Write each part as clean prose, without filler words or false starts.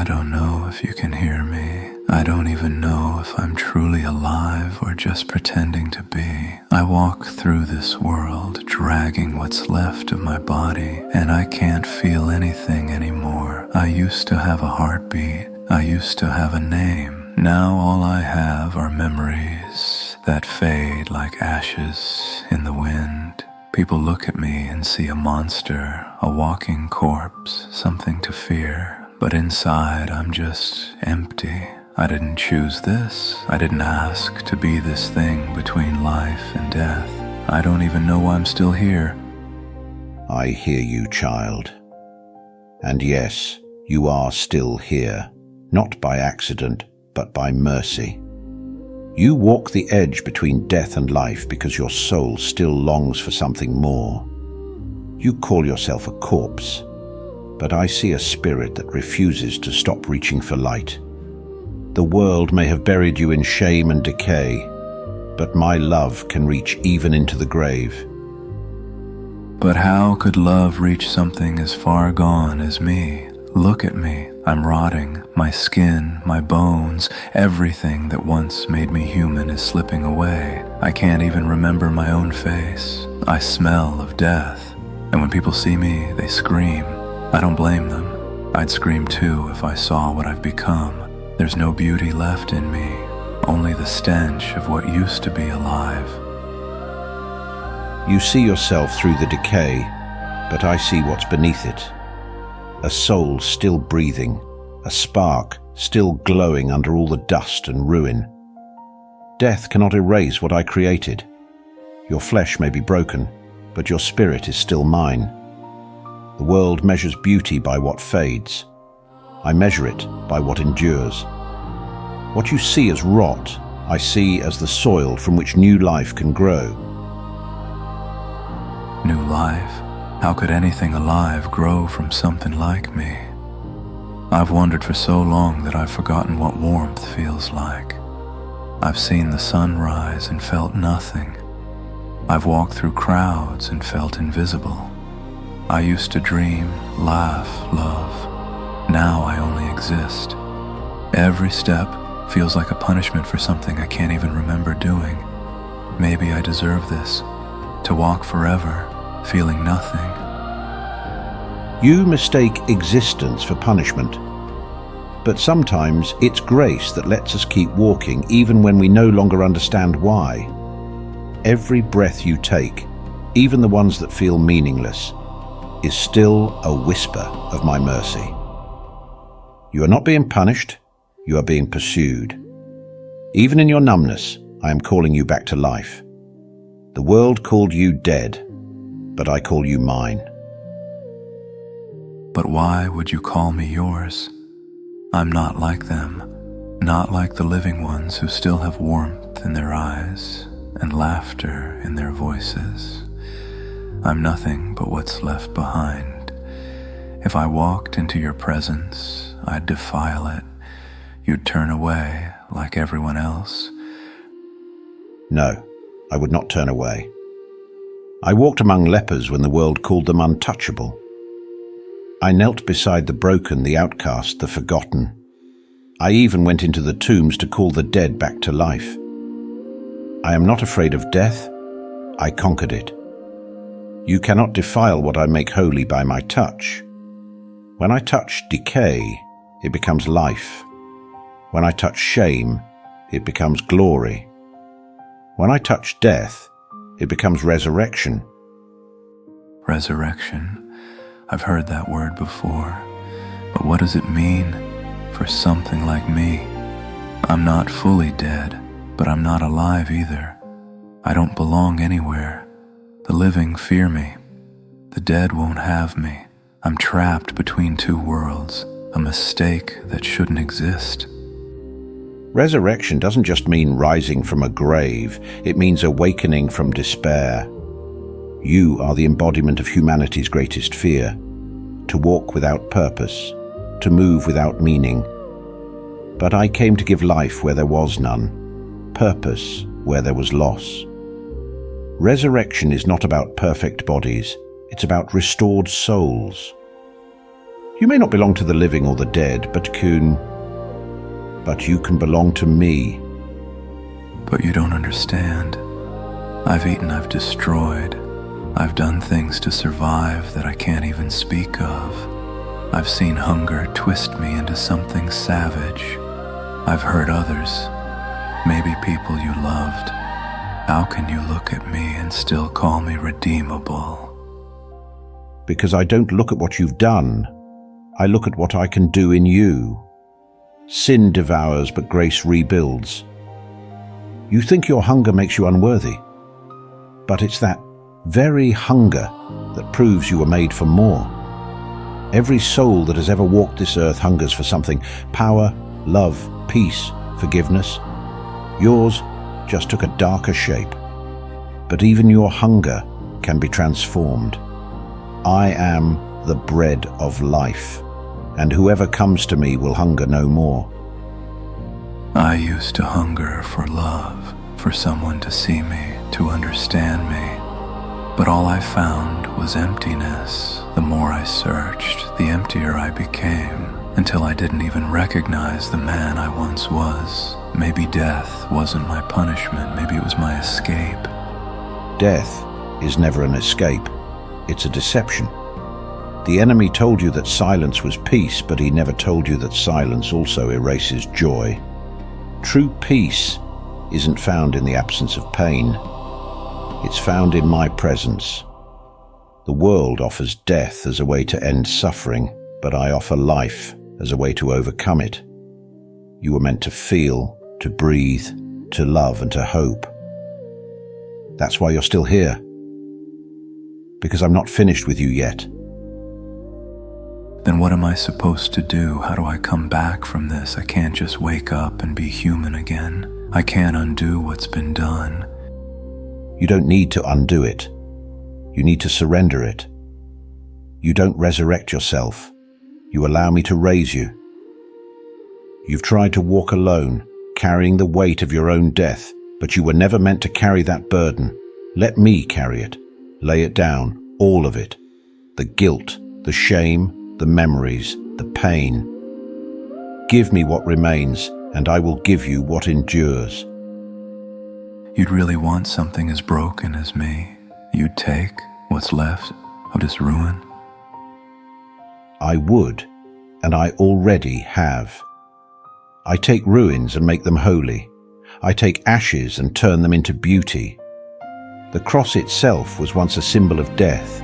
I don't know if you can hear me. I don't even know if I'm truly alive or just pretending to be. I walk through this world, dragging what's left of my body, and I can't feel anything anymore. I used to have a heartbeat. I used to have a name. Now all I have are memories that fade like ashes in the wind. People look at me and see a monster, a walking corpse, something to fear. But inside, I'm just empty. I didn't choose this. I didn't ask to be this thing between life and death. I don't even know why I'm still here. I hear you, child. And yes, you are still here, not by accident, but by mercy. You walk the edge between death and life because your soul still longs for something more. You call yourself a corpse, but I see a spirit that refuses to stop reaching for light. The world may have buried you in shame and decay, but my love can reach even into the grave. But how could love reach something as far gone as me? Look at me. I'm rotting. My skin, my bones, everything that once made me human is slipping away. I can't even remember my own face. I smell of death. And when people see me, they scream. I don't blame them. I'd scream too if I saw what I've become. There's no beauty left in me, only the stench of what used to be alive. You see yourself through the decay, but I see what's beneath it. A soul still breathing, a spark still glowing under all the dust and ruin. Death cannot erase what I created. Your flesh may be broken, but your spirit is still mine. The world measures beauty by what fades. I measure it by what endures. What you see as rot, I see as the soil from which new life can grow. New life? How could anything alive grow from something like me? I've wandered for so long that I've forgotten what warmth feels like. I've seen the sun rise and felt nothing. I've walked through crowds and felt invisible. I used to dream, laugh, love. Now I only exist. Every step feels like a punishment for something I can't even remember doing. Maybe I deserve this, to walk forever, feeling nothing. You mistake existence for punishment, but sometimes it's grace that lets us keep walking even when we no longer understand why. Every breath you take, even the ones that feel meaningless, is still a whisper of my mercy. You are not being punished, you are being pursued. Even in your numbness, I am calling you back to life. The world called you dead, but I call you mine. But why would you call me yours? I'm not like them, not like the living ones who still have warmth in their eyes and laughter in their voices. I'm nothing but what's left behind. If I walked into your presence, I'd defile it. You'd turn away like everyone else. No, I would not turn away. I walked among lepers when the world called them untouchable. I knelt beside the broken, the outcast, the forgotten. I even went into the tombs to call the dead back to life. I am not afraid of death. I conquered it. You cannot defile what I make holy by my touch. When I touch decay, it becomes life. When I touch shame, it becomes glory. When I touch death, it becomes resurrection. Resurrection. I've heard that word before, but what does it mean for something like me? I'm not fully dead, but I'm not alive either. I don't belong anywhere. The living fear me. The dead won't have me. I'm trapped between two worlds, a mistake that shouldn't exist. Resurrection doesn't just mean rising from a grave, it means awakening from despair. You are the embodiment of humanity's greatest fear, to walk without purpose, to move without meaning. But I came to give life where there was none, purpose where there was loss. Resurrection is not about perfect bodies, it's about restored souls. You may not belong to the living or the dead, but you can belong to me. But you don't understand. I've eaten, I've destroyed. I've done things to survive that I can't even speak of. I've seen hunger twist me into something savage. I've hurt others, maybe people you loved. How can you look at me and still call me redeemable? Because I don't look at what you've done. I look at what I can do in you. Sin devours, but grace rebuilds. You think your hunger makes you unworthy, but it's that very hunger that proves you were made for more. Every soul that has ever walked this earth hungers for something: power, love, peace, forgiveness. Yours just took a darker shape. But even your hunger can be transformed. I am the bread of life, and whoever comes to me will hunger no more. I used to hunger for love, for someone to see me, to understand me. But all I found was emptiness. The more I searched, the emptier I became, until I didn't even recognize the man I once was. Maybe death wasn't my punishment, maybe it was my escape. Death is never an escape. It's a deception. The enemy told you that silence was peace, but he never told you that silence also erases joy. True peace isn't found in the absence of pain. It's found in my presence. The world offers death as a way to end suffering, but I offer life as a way to overcome it. You were meant to feel, to breathe, to love, and to hope. That's why you're still here. Because I'm not finished with you yet. Then what am I supposed to do? How do I come back from this? I can't just wake up and be human again. I can't undo what's been done. You don't need to undo it. You need to surrender it. You don't resurrect yourself. You allow me to raise you. You've tried to walk alone, carrying the weight of your own death, but you were never meant to carry that burden. Let me carry it. Lay it down, all of it. The guilt, the shame, the memories, the pain. Give me what remains, and I will give you what endures. You'd really want something as broken as me. You'd take what's left of this ruin. I would, and I already have. I take ruins and make them holy. I take ashes and turn them into beauty. The cross itself was once a symbol of death,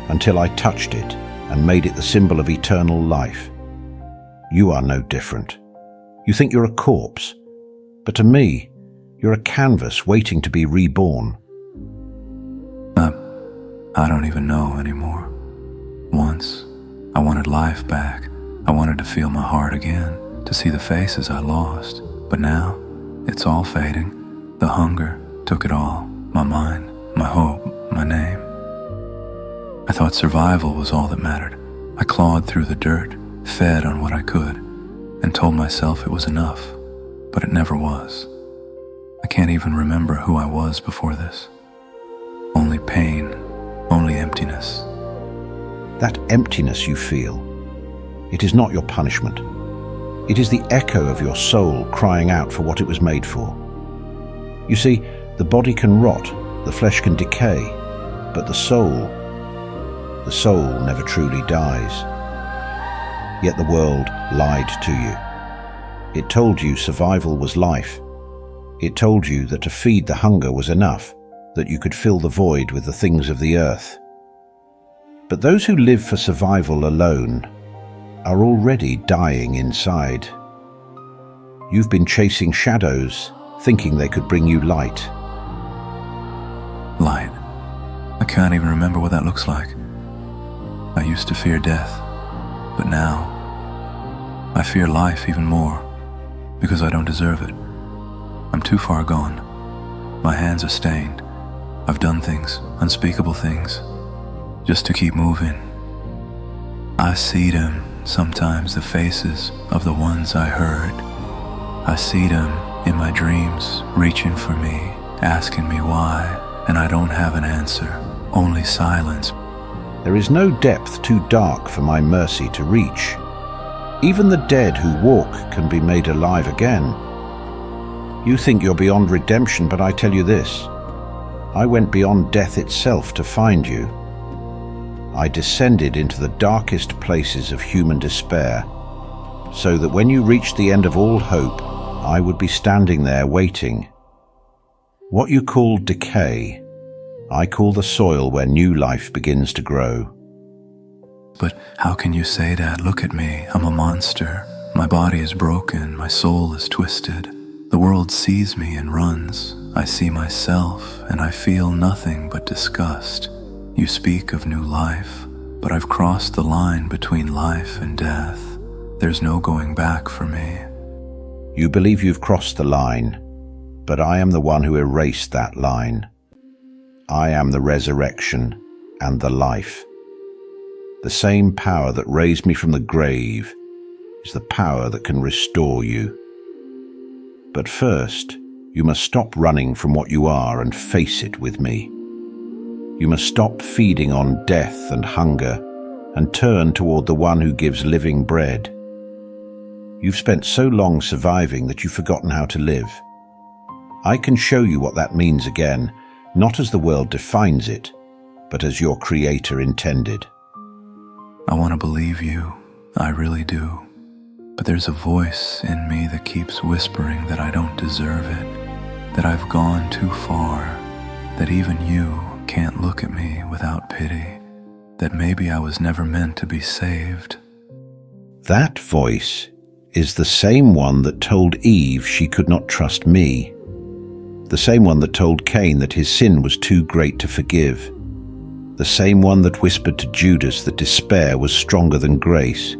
until I touched it and made it the symbol of eternal life. You are no different. You think you're a corpse, but to me, you're a canvas waiting to be reborn. I don't even know anymore. Once, I wanted life back. I wanted to feel my heart again, to see the faces I lost. But now, it's all fading. The hunger took it all. My mind, my hope, my name. I thought survival was all that mattered. I clawed through the dirt, fed on what I could, and told myself it was enough. But it never was. I can't even remember who I was before this. Only pain, only emptiness. That emptiness you feel, it is not your punishment. It is the echo of your soul crying out for what it was made for. You see, the body can rot, the flesh can decay, but the soul never truly dies. Yet the world lied to you. It told you survival was life. It told you that to feed the hunger was enough, that you could fill the void with the things of the earth. But those who live for survival alone are already dying inside. You've been chasing shadows, thinking they could bring you light. Light. I can't even remember what that looks like. I used to fear death, but now I fear life even more, because I don't deserve it. I'm too far gone. My hands are stained. I've done things, unspeakable things, just to keep moving. I see them, sometimes the faces of the ones I heard. I see them in my dreams, reaching for me, asking me why, and I don't have an answer, only silence. There is no depth too dark for my mercy to reach. Even the dead who walk can be made alive again. You think you're beyond redemption, but I tell you this. I went beyond death itself to find you. I descended into the darkest places of human despair, so that when you reached the end of all hope, I would be standing there waiting. What you call decay, I call the soil where new life begins to grow. But how can you say that? Look at me, I'm a monster. My body is broken, my soul is twisted. The world sees me and runs. I see myself, and I feel nothing but disgust. You speak of new life, but I've crossed the line between life and death. There's no going back for me. You believe you've crossed the line, but I am the one who erased that line. I am the resurrection and the life. The same power that raised me from the grave is the power that can restore you. But first, you must stop running from what you are and face it with me. You must stop feeding on death and hunger and turn toward the one who gives living bread. You've spent so long surviving that you've forgotten how to live. I can show you what that means again, not as the world defines it, but as your Creator intended. I want to believe you, I really do. But there's a voice in me that keeps whispering that I don't deserve it, that I've gone too far, that even you can't look at me without pity, that maybe I was never meant to be saved. That voice is the same one that told Eve she could not trust me, the same one that told Cain that his sin was too great to forgive, the same one that whispered to Judas that despair was stronger than grace.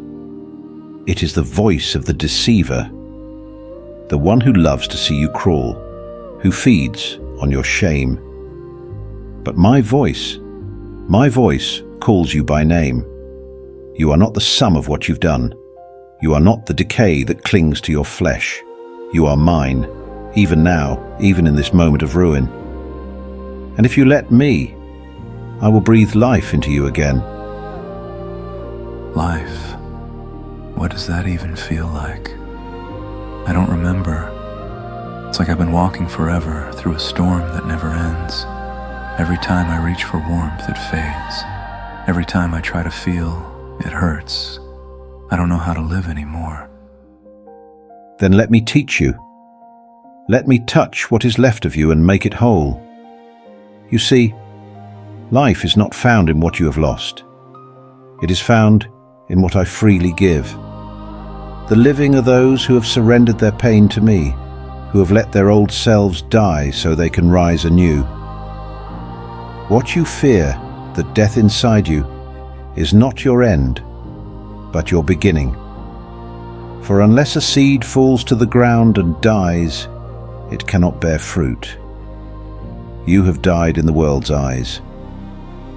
It is the voice of the deceiver, the one who loves to see you crawl, who feeds on your shame. But my voice calls you by name. You are not the sum of what you've done. You are not the decay that clings to your flesh. You are mine, even now, even in this moment of ruin. And if you let me, I will breathe life into you again. Life. What does that even feel like? I don't remember. It's like I've been walking forever through a storm that never ends. Every time I reach for warmth, it fades. Every time I try to feel, it hurts. I don't know how to live anymore. Then let me teach you. Let me touch what is left of you and make it whole. You see, life is not found in what you have lost. It is found in what I freely give. The living are those who have surrendered their pain to me, who have let their old selves die so they can rise anew. What you fear, the death inside you, is not your end, but your beginning. For unless a seed falls to the ground and dies, it cannot bear fruit. You have died in the world's eyes,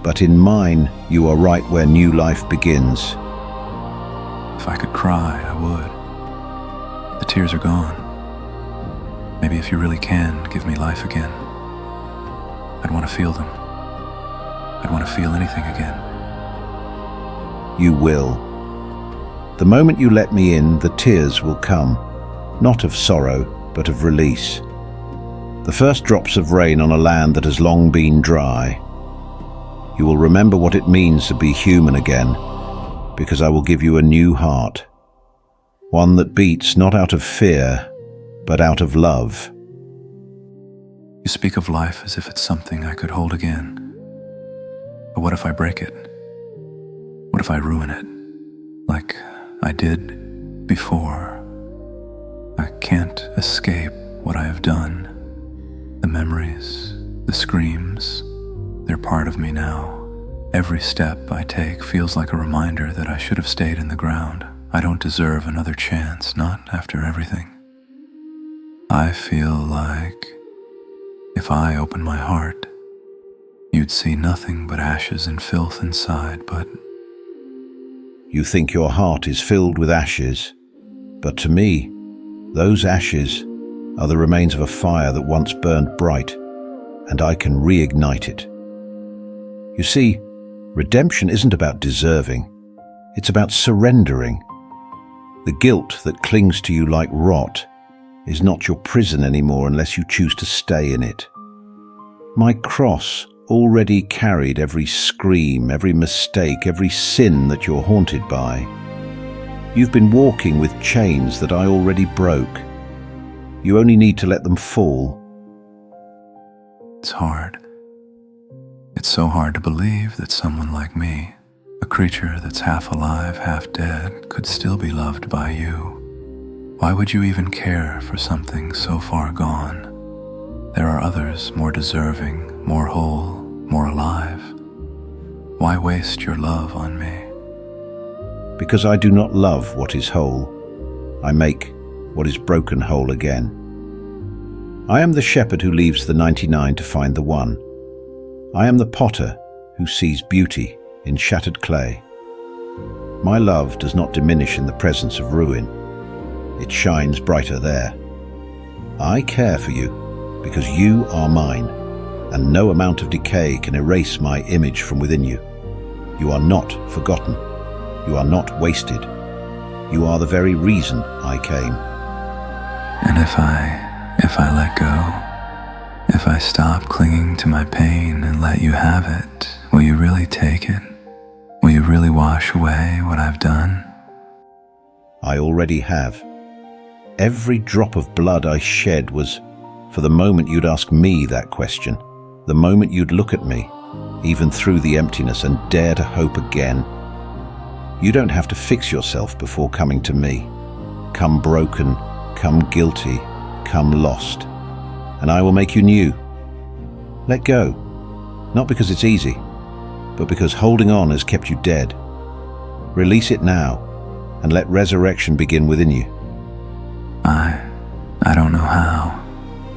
but in mine you are right where new life begins. If I could cry, I would. The tears are gone. Maybe if you really can give me life again, I'd want to feel them. I'd want to feel anything again. You will. The moment you let me in, the tears will come, not of sorrow, but of release. The first drops of rain on a land that has long been dry. You will remember what it means to be human again, because I will give you a new heart, one that beats not out of fear, but out of love. You speak of life as if it's something I could hold again. But what if I break it? What if I ruin it, like I did before? I can't escape what I have done. The memories, the screams, they're part of me now. Every step I take feels like a reminder that I should have stayed in the ground. I don't deserve another chance, not after everything. I feel like if I open my heart, you'd see nothing but ashes and filth inside, but... You think your heart is filled with ashes, but to me, those ashes are the remains of a fire that once burned bright, and I can reignite it. You see, Redemption isn't about deserving. It's about surrendering. The guilt that clings to you like rot is not your prison anymore unless you choose to stay in it. My cross already carried every scream, every mistake, every sin that you're haunted by. You've been walking with chains that I already broke. You only need to let them fall. It's hard. It's so hard to believe that someone like me, a creature that's half alive, half dead, could still be loved by you. Why would you even care for something so far gone? There are others more deserving, more whole, more alive. Why waste your love on me? Because I do not love what is whole. I make what is broken whole again. I am the shepherd who leaves the 99 to find the one. I am the potter who sees beauty in shattered clay. My love does not diminish in the presence of ruin. It shines brighter there. I care for you because you are mine, and no amount of decay can erase my image from within you. You are not forgotten. You are not wasted. You are the very reason I came. And if I let go, if I stop clinging to my pain and let you have it, will you really take it? Will you really wash away what I've done? I already have. Every drop of blood I shed was for the moment you'd ask me that question, the moment you'd look at me, even through the emptiness, and dare to hope again. You don't have to fix yourself before coming to me. Come broken, come guilty, come lost, and I will make you new. Let go, not because it's easy, but because holding on has kept you dead. Release it now, and let resurrection begin within you. I don't know how.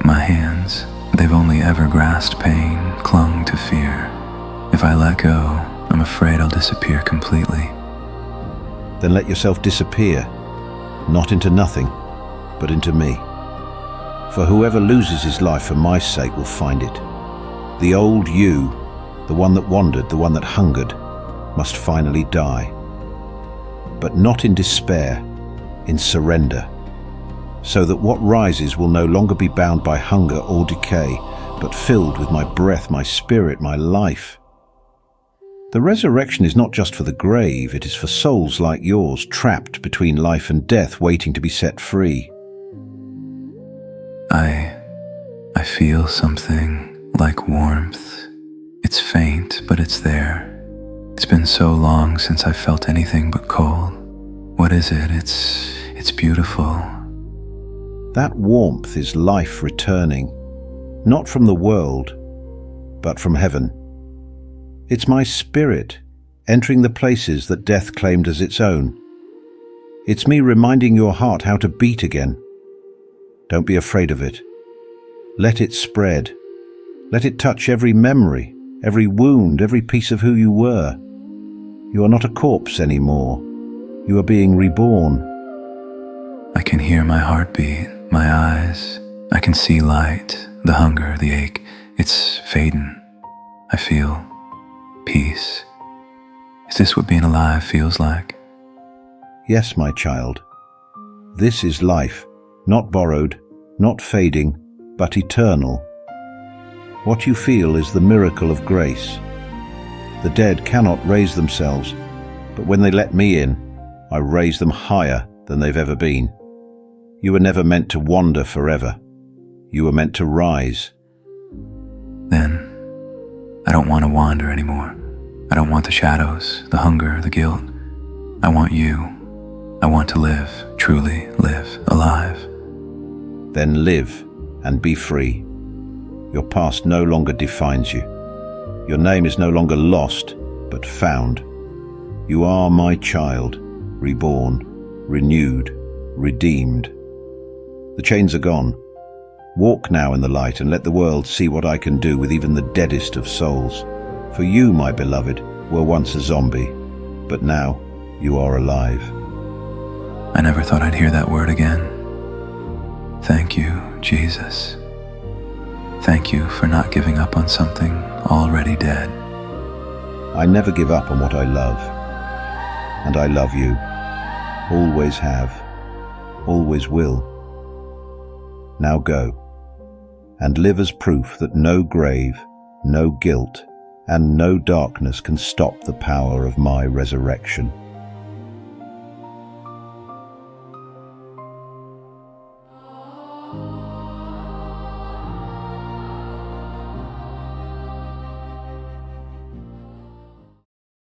My hands, they've only ever grasped pain, clung to fear. If I let go, I'm afraid I'll disappear completely. Then let yourself disappear, not into nothing, but into me. For whoever loses his life for my sake will find it. The old you, the one that wandered, the one that hungered, must finally die. But not in despair, in surrender, so that what rises will no longer be bound by hunger or decay, but filled with my breath, my spirit, my life. The resurrection is not just for the grave, it is for souls like yours, trapped between life and death, waiting to be set free. I feel something like warmth. It's faint, but it's there. It's been so long since I felt anything but cold. What is it? It's beautiful. That warmth is life returning, not from the world, but from heaven. It's my spirit entering the places that death claimed as its own. It's me reminding your heart how to beat again. Don't be afraid of it. Let it spread. Let it touch every memory, every wound, every piece of who you were. You are not a corpse anymore. You are being reborn. I can hear my heartbeat, my eyes. I can see light, the hunger, the ache. It's fading. I feel peace. Is this what being alive feels like? Yes, my child. This is life, not borrowed, not fading, but eternal. What you feel is the miracle of grace. The dead cannot raise themselves, but when they let me in, I raise them higher than they've ever been. You were never meant to wander forever. You were meant to rise. Then, I don't want to wander anymore. I don't want the shadows, the hunger, the guilt. I want you. I want to live, truly live, alive. Then live and be free. Your past no longer defines you. Your name is no longer lost, but found. You are my child, reborn, renewed, redeemed. The chains are gone. Walk now in the light and let the world see what I can do with even the deadest of souls. For you, my beloved, were once a zombie, but now you are alive. I never thought I'd hear that word again. Thank you, Jesus. Thank you for not giving up on something already dead. I never give up on what I love. And I love you. Always have. Always will. Now go. And live as proof that no grave, no guilt, and no darkness can stop the power of my resurrection.